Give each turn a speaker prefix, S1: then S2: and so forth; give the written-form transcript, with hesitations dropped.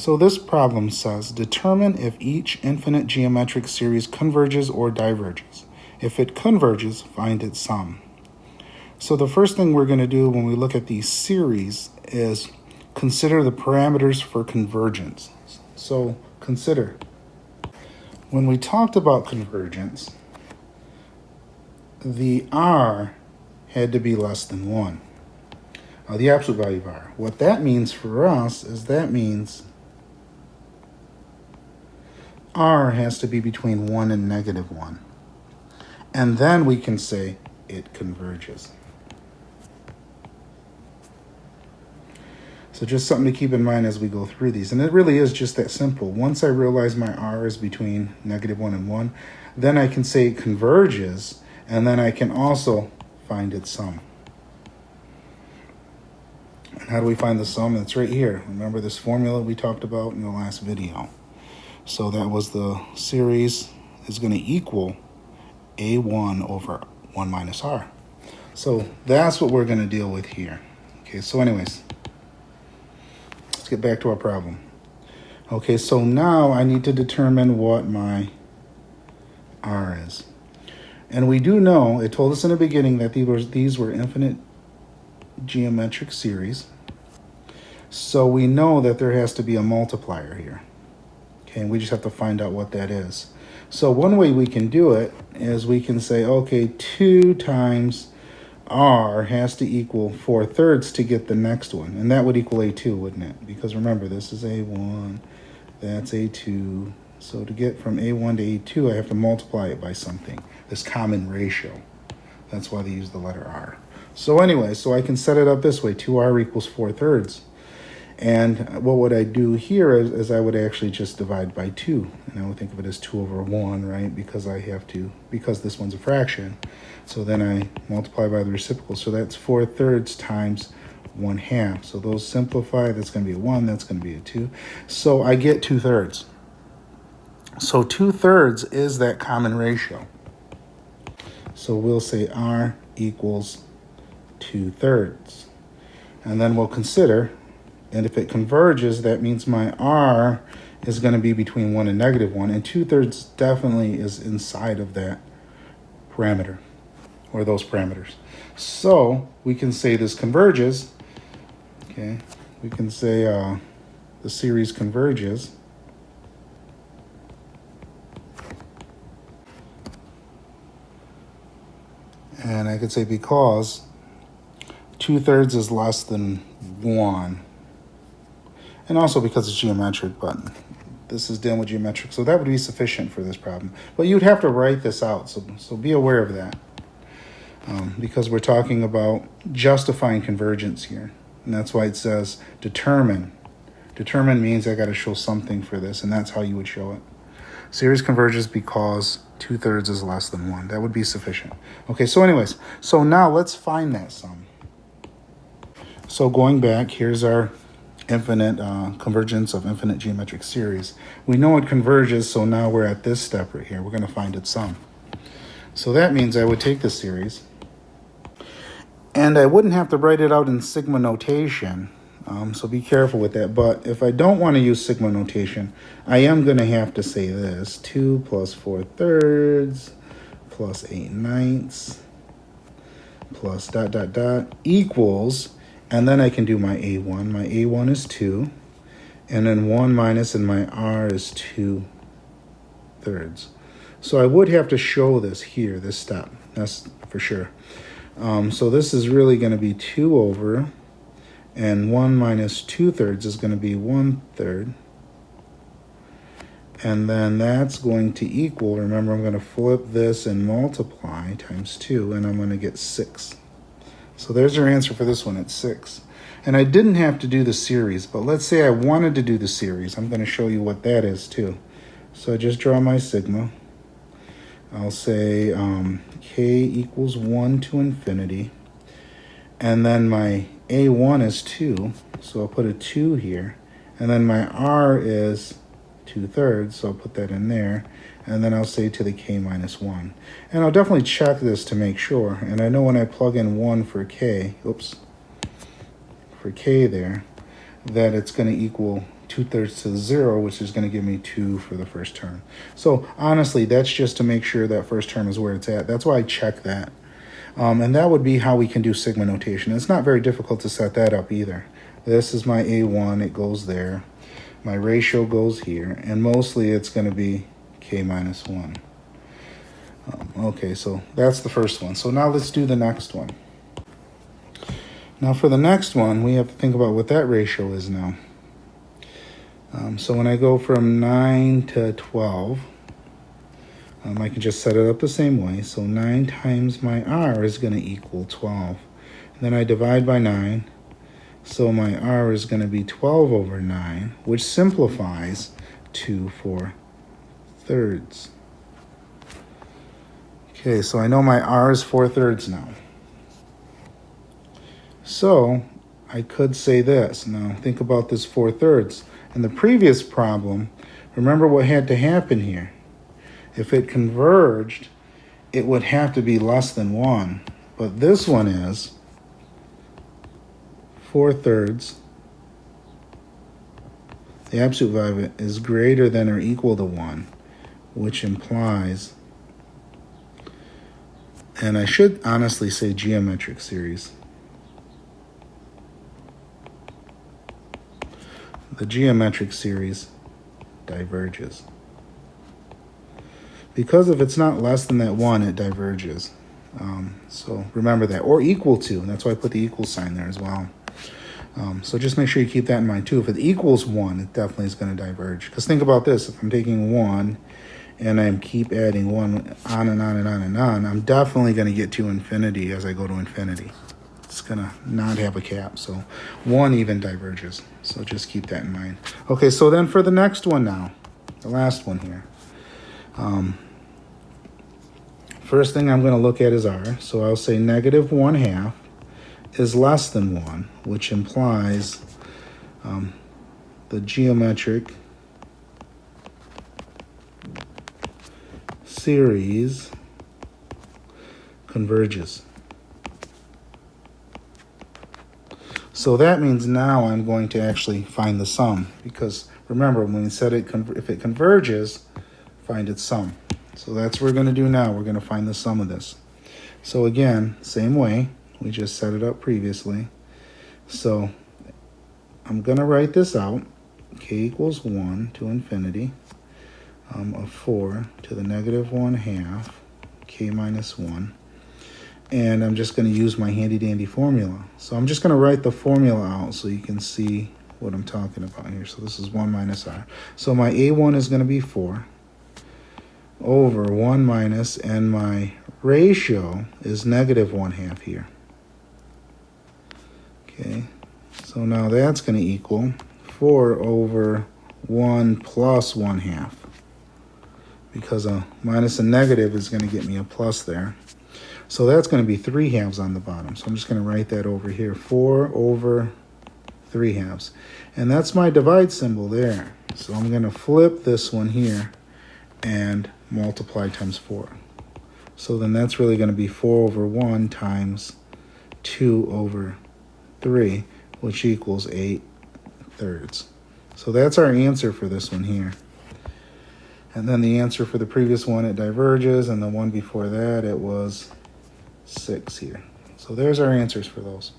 S1: So this problem says, determine if each infinite geometric series converges or diverges. If it converges, find its sum. So the first thing we're going to do when we look at these series is consider the parameters for convergence. So consider, when we talked about convergence, the R had to be less than 1. The absolute value of R. What that means for us is that means R has to be between 1 and -1. And then we can say it converges. So just something to keep in mind as we go through these. And it really is just that simple. Once I realize my R is between -1 and 1, then I can say it converges, and then I can also find its sum. And how do we find the sum? It's right here. Remember this formula we talked about in the last video. So that was the series is going to equal A1 over 1 minus R. So that's what we're going to deal with here. Okay, so anyways, let's get back to our problem. Okay, so now I need to determine what my R is. And we do know, it told us in the beginning that these were infinite geometric series. So we know that there has to be a multiplier here. Okay, and we just have to find out what that is. So one way we can do it is we can say, okay, 2 times R has to equal 4/3 to get the next one. And that would equal A2, wouldn't it? Because remember, this is A1, that's A2. So to get from A1 to A2, I have to multiply it by something, this common ratio. That's why they use the letter R. So anyway, so I can set it up this way, 2R equals 4/3. And what would I do here is I would actually just divide by 2. And I would think of it as 2 over 1, right? Because this one's a fraction. So then I multiply by the reciprocal. So that's 4/3 times 1/2. So those simplify. That's going to be a 1. That's going to be a 2. So I get 2/3. So 2/3 is that common ratio. So we'll say R equals 2/3. And then we'll consider, and if it converges, that means my R is going to be between 1 and -1. And 2/3 definitely is inside of that parameter, or those parameters. So we can say this converges. Okay, we can say the series converges. And I could say because 2/3 is less than 1. And also because it's geometric, but this is dealing with geometric. So that would be sufficient for this problem. But you'd have to write this out, so be aware of that. Because we're talking about justifying convergence here. And that's why it says determine. Determine means I got to show something for this, and that's how you would show it. Series converges because 2/3 is less than 1. That would be sufficient. Okay, so anyways, so now let's find that sum. So going back, here's our infinite convergence of infinite geometric series. We know it converges, so now we're at this step right here. We're going to find its sum. So that means I would take the series, and I wouldn't have to write it out in sigma notation, so be careful with that. But if I don't want to use sigma notation, I am going to have to say this: 2 plus 4/3 plus 8/9 plus ... equals, and then I can do my A1. My A1 is 2, and then 1 minus, and my R is 2/3. So I would have to show this here, this step. That's for sure. So this is really going to be 2 over, and 1 minus 2/3 is going to be 1/3. And then that's going to equal, remember, I'm going to flip this and multiply times 2, and I'm going to get 6. So there's your answer for this one, it's 6. And I didn't have to do the series, but let's say I wanted to do the series. I'm going to show you what that is too. So I just draw my sigma. I'll say k equals 1 to infinity. And then my A1 is 2, so I'll put a 2 here. And then my R is 2/3, so I'll put that in there. And then I'll say to the k minus 1. And I'll definitely check this to make sure. And I know when I plug in 1 for k, for k there, that it's going to equal 2/3 to the 0, which is going to give me 2 for the first term. So honestly, that's just to make sure that first term is where it's at. That's why I check that. And that would be how we can do sigma notation. It's not very difficult to set that up either. This is my A1, it goes there. My ratio goes here, and mostly it's going to be k minus 1. Okay, so that's the first one. So now let's do the next one. Now for the next one, we have to think about what that ratio is now. So when I go from 9 to 12, I can just set it up the same way. So 9 times my r is going to equal 12. And then I divide by 9. So my r is going to be 12 over 9, which simplifies to 4/3. Okay, so I know my r is 4/3 now. So I could say this. Now think about this 4/3. In the previous problem, remember what had to happen here. If it converged, it would have to be less than 1. But this one is 4/3. The absolute value of it is greater than or equal to 1, which implies, and I should honestly say geometric series. The geometric series diverges. Because if it's not less than that 1, it diverges. So remember that. Or equal to, and that's why I put the equal sign there as well. So just make sure you keep that in mind too. If it equals 1, it definitely is going to diverge. Because think about this. If I'm taking 1 and I keep adding 1 on and on and on and on, I'm definitely going to get to infinity as I go to infinity. It's going to not have a cap. So 1 even diverges. So just keep that in mind. Okay, so then for the next one now, the last one here. First thing I'm going to look at is r. So I'll say negative 1/2 is less than 1, which implies the geometric series converges. So that means now I'm going to actually find the sum, because remember when we said if it converges, find its sum. So that's what we're going to do now. We're going to find the sum of this. So again, same way. We just set it up previously. So I'm going to write this out. K equals 1 to infinity of 4 to the negative 1/2 k minus 1. And I'm just going to use my handy dandy formula. So I'm just going to write the formula out so you can see what I'm talking about here. So this is 1 minus r. So my A1 is going to be 4 over 1 minus, and my ratio is negative 1/2 here. Okay, so now that's going to equal 4 over 1 plus 1/2. Because a minus and negative is going to get me a plus there. So that's going to be 3/2 on the bottom. So I'm just going to write that over here. 4 over 3/2. And that's my divide symbol there. So I'm going to flip this one here and multiply times 4. So then that's really going to be 4 over 1 times 2 over 3, which equals 8/3. So that's our answer for this one here. And then the answer for the previous one, it diverges, and the one before that, it was 6 here. So there's our answers for those.